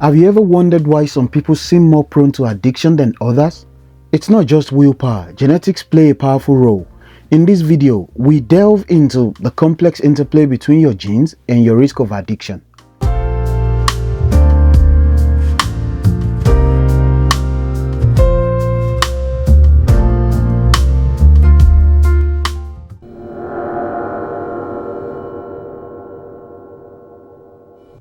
Have you ever wondered why some people seem more prone to addiction than others? It's not just willpower, genetics play a powerful role. In this video, we delve into the complex interplay between your genes and your risk of addiction.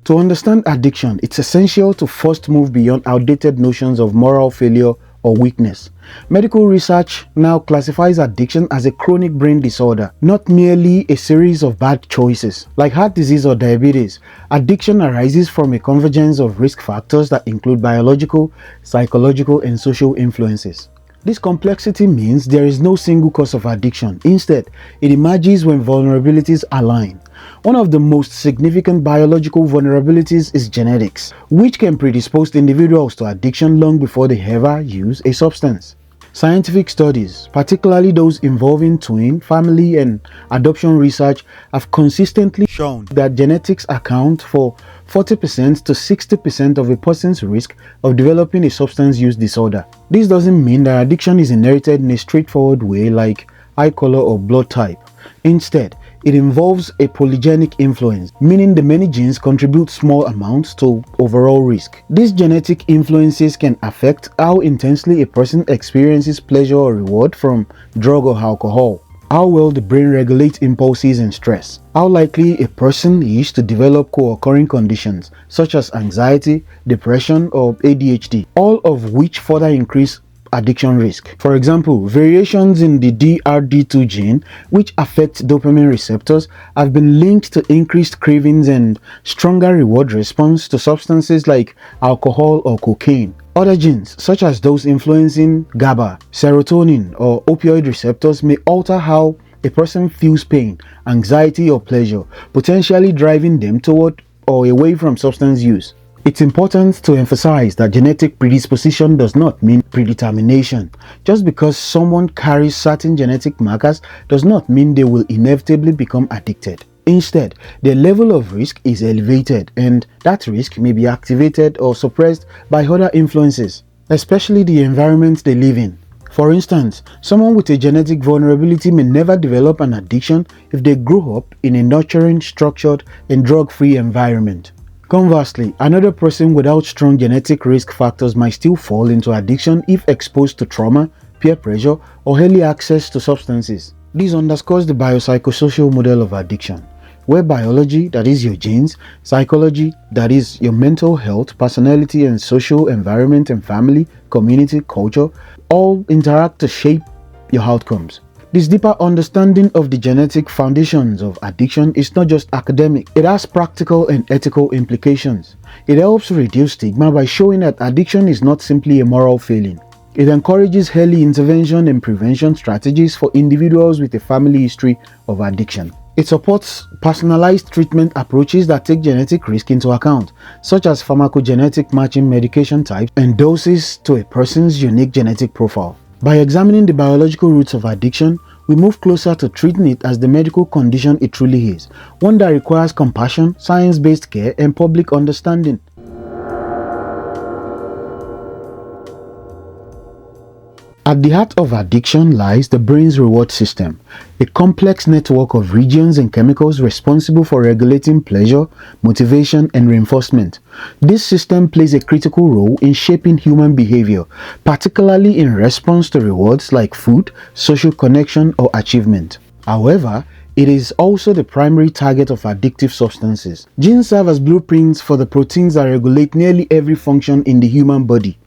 To understand addiction, it's essential to first move beyond outdated notions of moral failure or weakness. Medical research now classifies addiction as a chronic brain disorder, not merely a series of bad choices. Like heart disease or diabetes, addiction arises from a convergence of risk factors that include biological, psychological, and social influences. This complexity means there is no single cause of addiction. Instead, it emerges when vulnerabilities align. One of the most significant biological vulnerabilities is genetics, which can predispose individuals to addiction long before they ever use a substance. Scientific studies, particularly those involving twin, family, and adoption research, have consistently shown that genetics account for 40% to 60% of a person's risk of developing a substance use disorder. This doesn't mean that addiction is inherited in a straightforward way like eye color or blood type. Instead, it involves a polygenic influence, meaning the many genes contribute small amounts to overall risk. These genetic influences can affect how intensely a person experiences pleasure or reward from drug or alcohol, how well the brain regulates impulses and stress, how likely a person is to develop co-occurring conditions such as anxiety, depression, or ADHD, all of which further increase addiction risk. For example, variations in the DRD2 gene, which affect dopamine receptors, have been linked to increased cravings and stronger reward response to substances like alcohol or cocaine. Other genes, such as those influencing GABA, serotonin, or opioid receptors, may alter how a person feels pain, anxiety, or pleasure, potentially driving them toward or away from substance use. It's important to emphasize that genetic predisposition does not mean predetermination. Just because someone carries certain genetic markers does not mean they will inevitably become addicted. Instead, their level of risk is elevated, and that risk may be activated or suppressed by other influences, especially the environment they live in. For instance, someone with a genetic vulnerability may never develop an addiction if they grow up in a nurturing, structured, and drug-free environment. Conversely, another person without strong genetic risk factors might still fall into addiction if exposed to trauma, peer pressure, or early access to substances. This underscores the biopsychosocial model of addiction, where biology, that is your genes, psychology, that is your mental health, personality, and social environment and family, community, culture, all interact to shape your outcomes. This deeper understanding of the genetic foundations of addiction is not just academic, it has practical and ethical implications. It helps reduce stigma by showing that addiction is not simply a moral failing. It encourages early intervention and prevention strategies for individuals with a family history of addiction. It supports personalized treatment approaches that take genetic risk into account, such as pharmacogenetic matching medication types and doses to a person's unique genetic profile. By examining the biological roots of addiction, we move closer to treating it as the medical condition it truly is, one that requires compassion, science-based care, and public understanding. At the heart of addiction lies the brain's reward system, a complex network of regions and chemicals responsible for regulating pleasure, motivation, and reinforcement. This system plays a critical role in shaping human behavior, particularly in response to rewards like food, social connection, or achievement. However, it is also the primary target of addictive substances. Genes serve as blueprints for the proteins that regulate nearly every function in the human body,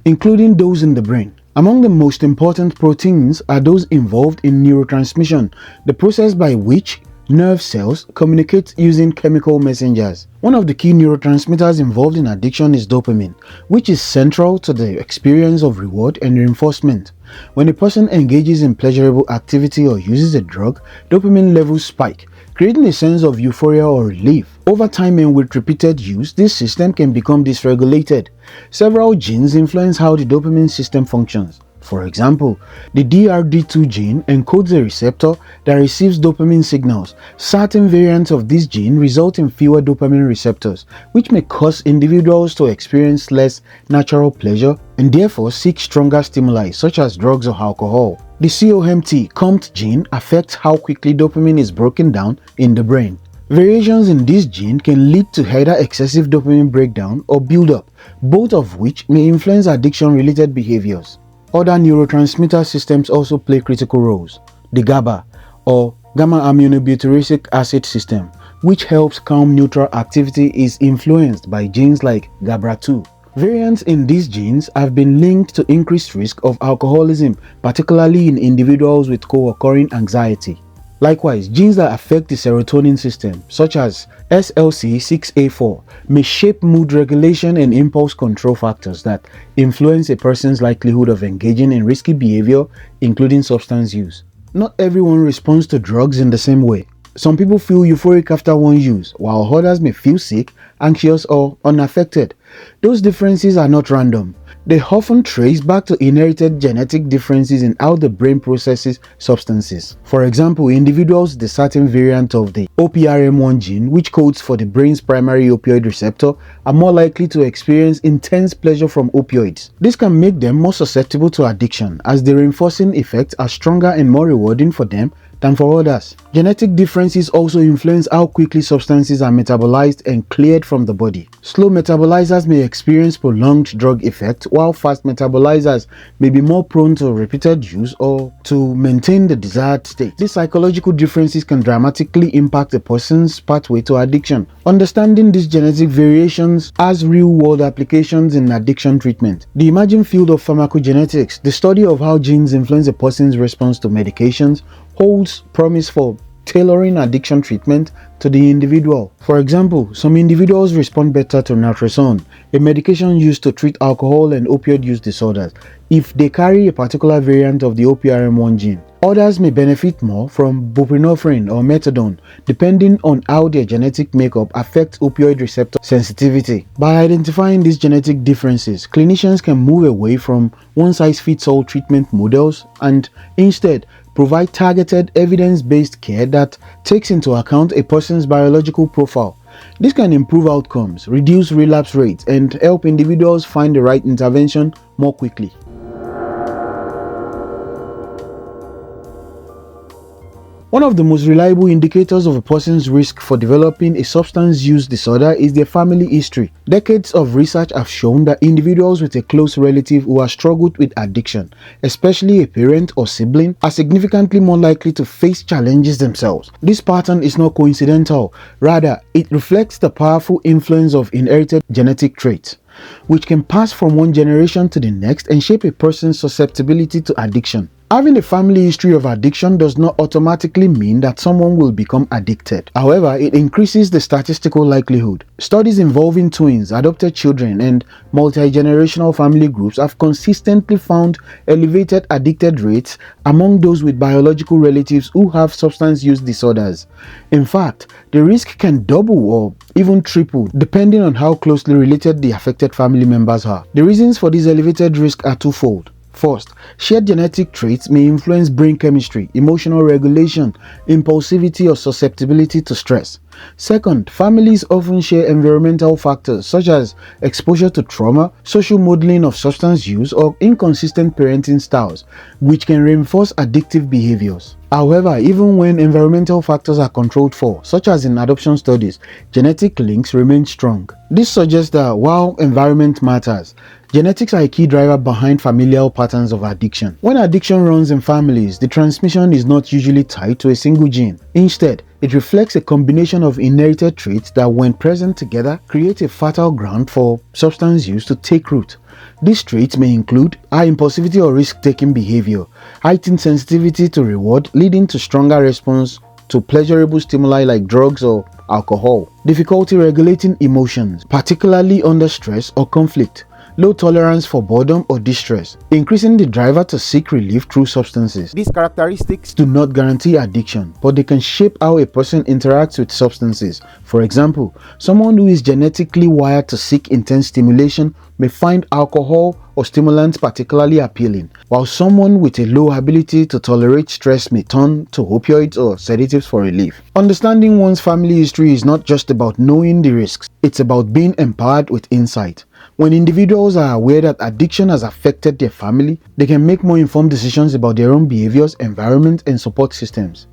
including those in the brain. Among the most important proteins are those involved in neurotransmission, the process by which nerve cells communicate using chemical messengers. One of the key neurotransmitters involved in addiction is dopamine, which is central to the experience of reward and reinforcement. When a person engages in pleasurable activity or uses a drug, dopamine levels spike, creating a sense of euphoria or relief. Over time and with repeated use, this system can become dysregulated. Several genes influence how the dopamine system functions. For example, the DRD2 gene encodes a receptor that receives dopamine signals. Certain variants of this gene result in fewer dopamine receptors, which may cause individuals to experience less natural pleasure and therefore seek stronger stimuli such as drugs or alcohol. The COMT gene affects how quickly dopamine is broken down in the brain. Variations in this gene can lead to either excessive dopamine breakdown or buildup, both of which may influence addiction-related behaviors. Other neurotransmitter systems also play critical roles. The GABA, or gamma-aminobutyric acid system, which helps calm neutral activity, is influenced by genes like GABRA2. Variants in these genes have been linked to increased risk of alcoholism, particularly in individuals with co-occurring anxiety. Likewise, genes that affect the serotonin system, such as SLC6A4, may shape mood regulation and impulse control factors that influence a person's likelihood of engaging in risky behavior, including substance use. Not everyone responds to drugs in the same way. Some people feel euphoric after one use, while others may feel sick, anxious, or unaffected. Those differences are not random. They often trace back to inherited genetic differences in how the brain processes substances. For example, individuals with a certain variant of the OPRM1 gene, which codes for the brain's primary opioid receptor, are more likely to experience intense pleasure from opioids. This can make them more susceptible to addiction, as the reinforcing effects are stronger and more rewarding for them than for others. Genetic differences also influence how quickly substances are metabolized and cleared from the body. Slow metabolizers may experience prolonged drug effect, while fast metabolizers may be more prone to repeated use or to maintain the desired state. These psychological differences can dramatically impact a person's pathway to addiction. Understanding these genetic variations has real-world applications in addiction treatment. The emerging field of pharmacogenetics, the study of how genes influence a person's response to medications, holds promise for tailoring addiction treatment to the individual. For example, some individuals respond better to naltrexone, a medication used to treat alcohol and opioid use disorders, if they carry a particular variant of the OPRM1 gene. Others may benefit more from buprenorphine or methadone, depending on how their genetic makeup affects opioid receptor sensitivity. By identifying these genetic differences, clinicians can move away from one-size-fits-all treatment models and instead provide targeted, evidence-based care that takes into account a person's biological profile. This can improve outcomes, reduce relapse rates, and help individuals find the right intervention more quickly. One of the most reliable indicators of a person's risk for developing a substance use disorder is their family history. Decades of research have shown that individuals with a close relative who has struggled with addiction, especially a parent or sibling, are significantly more likely to face challenges themselves. This pattern is not coincidental. Rather, it reflects the powerful influence of inherited genetic traits, which can pass from one generation to the next and shape a person's susceptibility to addiction. Having a family history of addiction does not automatically mean that someone will become addicted. However, it increases the statistical likelihood. Studies involving twins, adopted children, and multi-generational family groups have consistently found elevated addicted rates among those with biological relatives who have substance use disorders. In fact, the risk can double or even triple depending on how closely related the affected family members are. The reasons for this elevated risk are twofold. First, shared genetic traits may influence brain chemistry, emotional regulation, impulsivity, or susceptibility to stress. Second, families often share environmental factors such as exposure to trauma, social modeling of substance use, or inconsistent parenting styles, which can reinforce addictive behaviors. However, even when environmental factors are controlled for, such as in adoption studies, genetic links remain strong. This suggests that while environment matters, genetics are a key driver behind familial patterns of addiction. When addiction runs in families, the transmission is not usually tied to a single gene. Instead, it reflects a combination of inherited traits that, when present together, create a fertile ground for substance use to take root. These traits may include high impulsivity or risk-taking behavior, heightened sensitivity to reward, leading to stronger response to pleasurable stimuli like drugs or alcohol, difficulty regulating emotions, particularly under stress or conflict, low tolerance for boredom or distress, increasing the driver to seek relief through substances. These characteristics do not guarantee addiction, but they can shape how a person interacts with substances. For example, someone who is genetically wired to seek intense stimulation may find alcohol or stimulants particularly appealing, while someone with a low ability to tolerate stress may turn to opioids or sedatives for relief. Understanding one's family history is not just about knowing the risks, it's about being empowered with insight. When individuals are aware that addiction has affected their family, they can make more informed decisions about their own behaviors, environment, and support systems.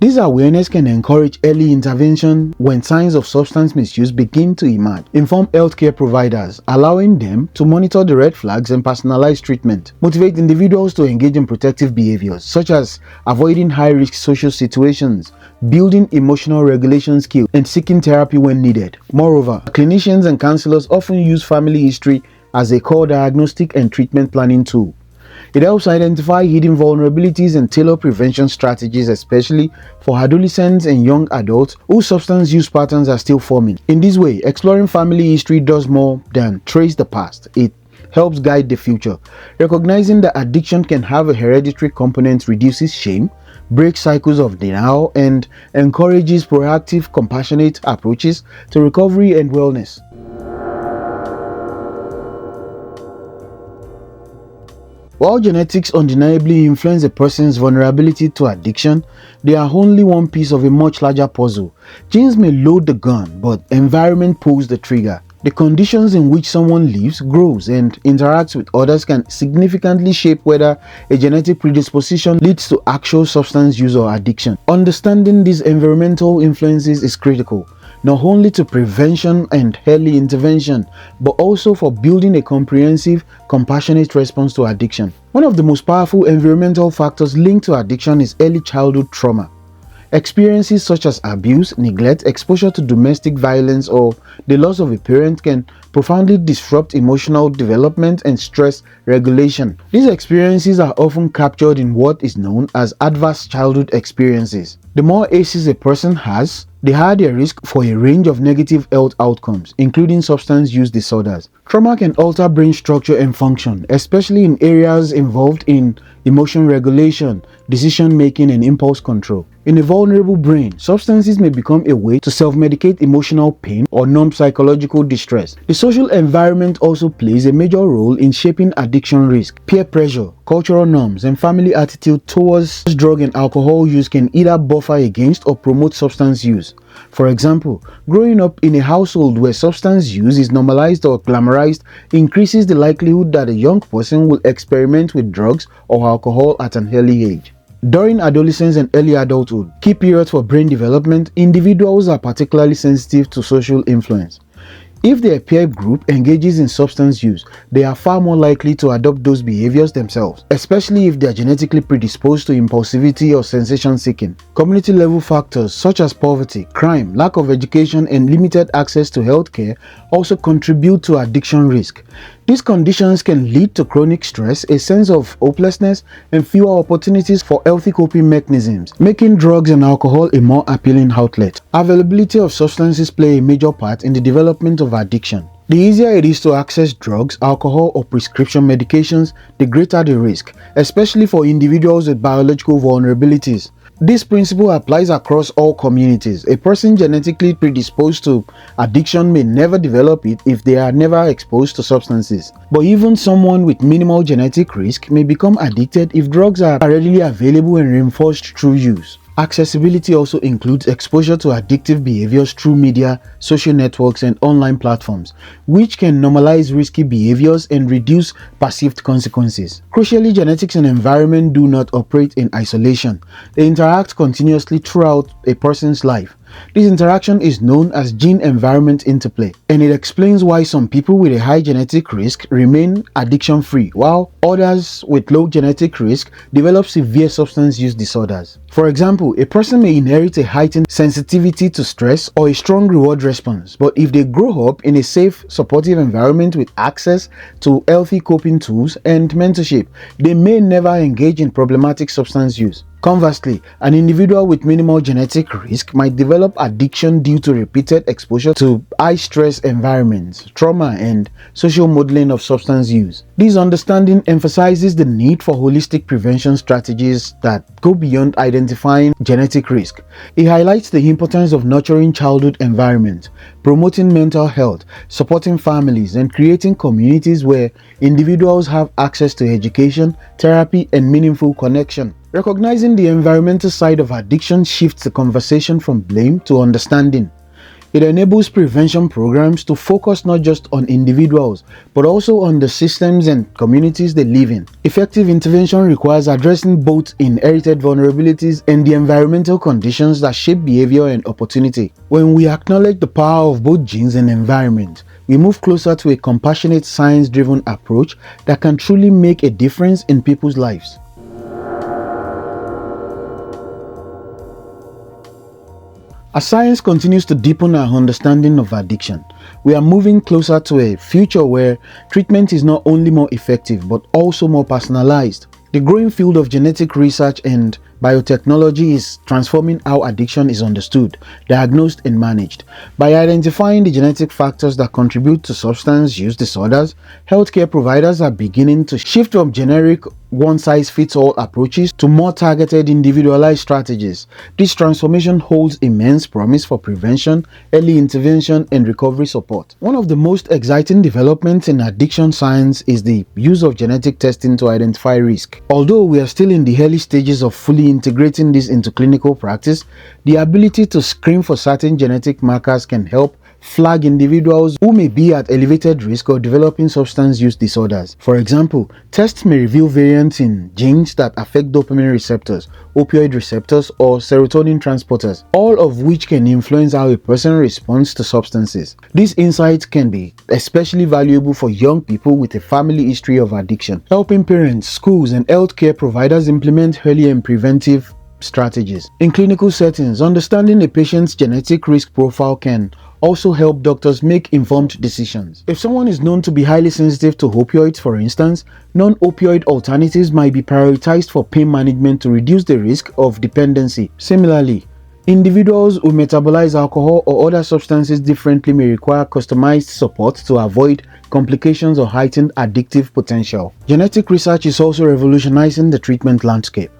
This awareness can encourage early intervention when signs of substance misuse begin to emerge. Inform healthcare providers, allowing them to monitor the red flags and personalize treatment. Motivate individuals to engage in protective behaviors, such as avoiding high-risk social situations, building emotional regulation skills, and seeking therapy when needed. Moreover, clinicians and counselors often use family history as a core diagnostic and treatment planning tool. It helps identify hidden vulnerabilities and tailor prevention strategies, especially for adolescents and young adults whose substance use patterns are still forming. In this way, exploring family history does more than trace the past. It helps guide the future. Recognizing that addiction can have a hereditary component reduces shame, breaks cycles of denial, and encourages proactive, compassionate approaches to recovery and wellness. While genetics undeniably influence a person's vulnerability to addiction, they are only one piece of a much larger puzzle. Genes may load the gun, but environment pulls the trigger. The conditions in which someone lives, grows, and interacts with others can significantly shape whether a genetic predisposition leads to actual substance use or addiction. Understanding these environmental influences is critical, not only to prevention and early intervention, but also for building a comprehensive, compassionate response to addiction. One of the most powerful environmental factors linked to addiction is early childhood trauma. Experiences such as abuse, neglect, exposure to domestic violence, or the loss of a parent can profoundly disrupt emotional development and stress regulation. These experiences are often captured in what is known as adverse childhood experiences. The more ACEs a person has, the higher their risk for a range of negative health outcomes, including substance use disorders. Trauma can alter brain structure and function, especially in areas involved in emotion regulation, decision making, and impulse control. In a vulnerable brain, substances may become a way to self-medicate emotional pain or numb psychological distress. The social environment also plays a major role in shaping addiction risk. Peer pressure, cultural norms, and family attitude towards drug and alcohol use can either buffer against or promote substance use. For example, growing up in a household where substance use is normalized or glamorized increases the likelihood that a young person will experiment with drugs or alcohol at an early age. During adolescence and early adulthood, key periods for brain development, individuals are particularly sensitive to social influence. If their peer group engages in substance use, they are far more likely to adopt those behaviors themselves, especially if they are genetically predisposed to impulsivity or sensation seeking. Community level factors such as poverty, crime, lack of education, and limited access to healthcare also contribute to addiction risk. These conditions can lead to chronic stress, a sense of hopelessness, and fewer opportunities for healthy coping mechanisms, making drugs and alcohol a more appealing outlet. Availability of substances play a major part in the development of addiction. The easier it is to access drugs, alcohol, or prescription medications, the greater the risk, especially for individuals with biological vulnerabilities. This principle applies across all communities. A person genetically predisposed to addiction may never develop it if they are never exposed to substances. But even someone with minimal genetic risk may become addicted if drugs are readily available and reinforced through use. Accessibility also includes exposure to addictive behaviors through media, social networks, and online platforms, which can normalize risky behaviors and reduce perceived consequences. Crucially, genetics and environment do not operate in isolation. They interact continuously throughout a person's life. This interaction is known as gene-environment interplay, and it explains why some people with a high genetic risk remain addiction-free, while others with low genetic risk develop severe substance use disorders. For example, a person may inherit a heightened sensitivity to stress or a strong reward response, but if they grow up in a safe, supportive environment with access to healthy coping tools and mentorship, they may never engage in problematic substance use. Conversely, an individual with minimal genetic risk might develop addiction due to repeated exposure to high-stress environments, trauma, and social modeling of substance use. This understanding emphasizes the need for holistic prevention strategies that go beyond identifying genetic risk. It highlights the importance of nurturing childhood environments, promoting mental health, supporting families, and creating communities where individuals have access to education, therapy, and meaningful connection. Recognizing the environmental side of addiction shifts the conversation from blame to understanding. It enables prevention programs to focus not just on individuals, but also on the systems and communities they live in. Effective intervention requires addressing both inherited vulnerabilities and the environmental conditions that shape behavior and opportunity. When we acknowledge the power of both genes and environment, we move closer to a compassionate, science-driven approach that can truly make a difference in people's lives. As science continues to deepen our understanding of addiction, we are moving closer to a future where treatment is not only more effective but also more personalized. The growing field of genetic research and biotechnology is transforming how addiction is understood, diagnosed, and managed. By identifying the genetic factors that contribute to substance use disorders, healthcare providers are beginning to shift from generic one-size-fits-all approaches to more targeted, individualized strategies. This transformation holds immense promise for prevention, early intervention, and recovery support. One of the most exciting developments in addiction science is the use of genetic testing to identify risk. Although we are still in the early stages of fully integrating this into clinical practice, the ability to screen for certain genetic markers can help flag individuals who may be at elevated risk of developing substance use disorders. For example, tests may reveal variants in genes that affect dopamine receptors, opioid receptors, or serotonin transporters, all of which can influence how a person responds to substances. These insights can be especially valuable for young people with a family history of addiction, helping parents, schools, and healthcare providers implement early and preventive strategies. In clinical settings, understanding a patient's genetic risk profile can also help doctors make informed decisions. If someone is known to be highly sensitive to opioids, for instance, non-opioid alternatives might be prioritized for pain management to reduce the risk of dependency. Similarly, individuals who metabolize alcohol or other substances differently may require customized support to avoid complications or heightened addictive potential. Genetic research is also revolutionizing the treatment landscape.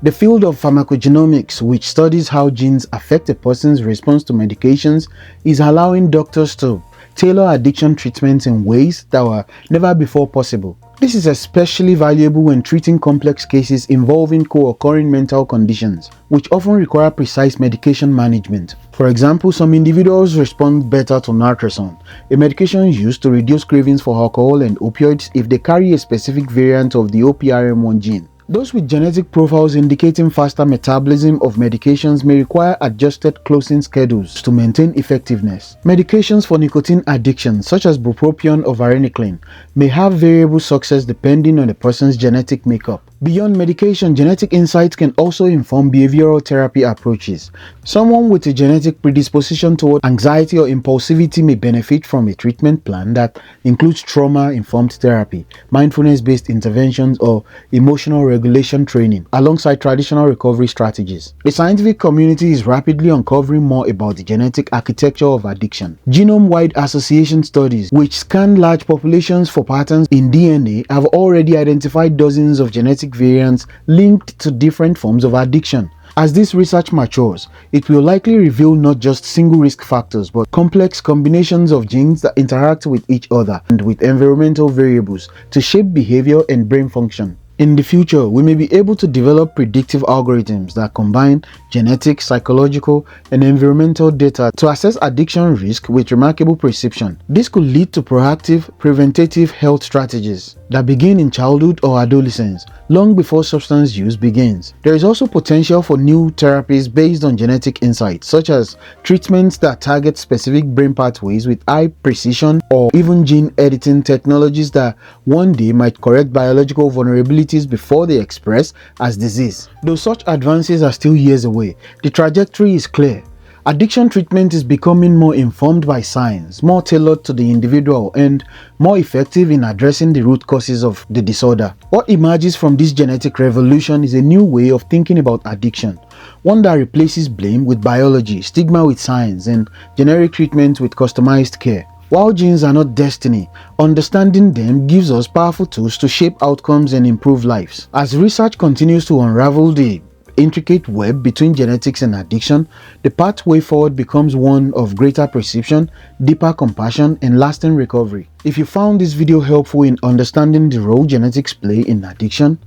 The field of pharmacogenomics, which studies how genes affect a person's response to medications, is allowing doctors to tailor addiction treatments in ways that were never before possible. This is especially valuable when treating complex cases involving co-occurring mental conditions, which often require precise medication management. For example, some individuals respond better to naltrexone, a medication used to reduce cravings for alcohol and opioids, if they carry a specific variant of the OPRM1 gene. Those with genetic profiles indicating faster metabolism of medications may require adjusted closing schedules to maintain effectiveness. Medications for nicotine addiction, such as bupropion or varenicline, may have variable success depending on a person's genetic makeup. Beyond medication, genetic insights can also inform behavioral therapy approaches. Someone with a genetic predisposition toward anxiety or impulsivity may benefit from a treatment plan that includes trauma-informed therapy, mindfulness-based interventions, or emotional regulation training, alongside traditional recovery strategies. The scientific community is rapidly uncovering more about the genetic architecture of addiction. Genome-wide association studies, which scan large populations for patterns in DNA, have already identified dozens of genetic variants linked to different forms of addiction. As this research matures, it will likely reveal not just single risk factors, but complex combinations of genes that interact with each other and with environmental variables to shape behavior and brain function. In the future, we may be able to develop predictive algorithms that combine genetic, psychological, and environmental data to assess addiction risk with remarkable precision. This could lead to proactive, preventative health strategies that begin in childhood or adolescence, long before substance use begins. There is also potential for new therapies based on genetic insights, such as treatments that target specific brain pathways with high precision, or even gene editing technologies that one day might correct biological vulnerabilities before they express as disease. Though such advances are still years away, the trajectory is clear. Addiction treatment is becoming more informed by science, more tailored to the individual, and more effective in addressing the root causes of the disorder. What emerges from this genetic revolution is a new way of thinking about addiction, one that replaces blame with biology, stigma with science, and generic treatment with customized care. While genes are not destiny, understanding them gives us powerful tools to shape outcomes and improve lives. As research continues to unravel the intricate web between genetics and addiction, the pathway forward becomes one of greater perception, deeper compassion, and lasting recovery. If you found this video helpful in understanding the role genetics play in addiction,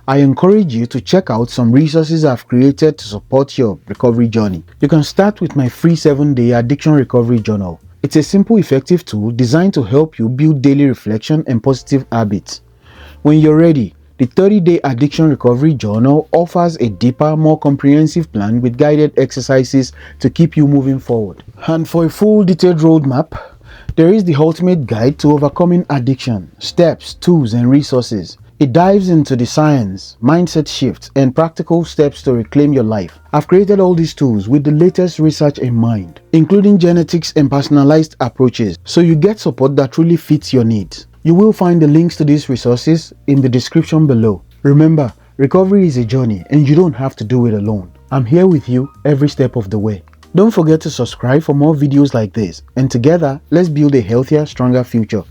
I encourage you to check out some resources I've created to support your recovery journey. You can start with my free 7-day addiction recovery journal. It's a simple, effective tool designed to help you build daily reflection and positive habits. When you're ready, the 30-day addiction recovery journal offers a deeper, more comprehensive plan with guided exercises to keep you moving forward. And for a full detailed roadmap, there is the ultimate guide to overcoming addiction, steps, tools, and resources. It dives into the science, mindset shifts, and practical steps to reclaim your life. I've created all these tools with the latest research in mind, including genetics and personalized approaches, so you get support that truly fits your needs. You will find the links to these resources in the description below. Remember, recovery is a journey and you don't have to do it alone. I'm here with you every step of the way. Don't forget to subscribe for more videos like this, and together, let's build a healthier, stronger future.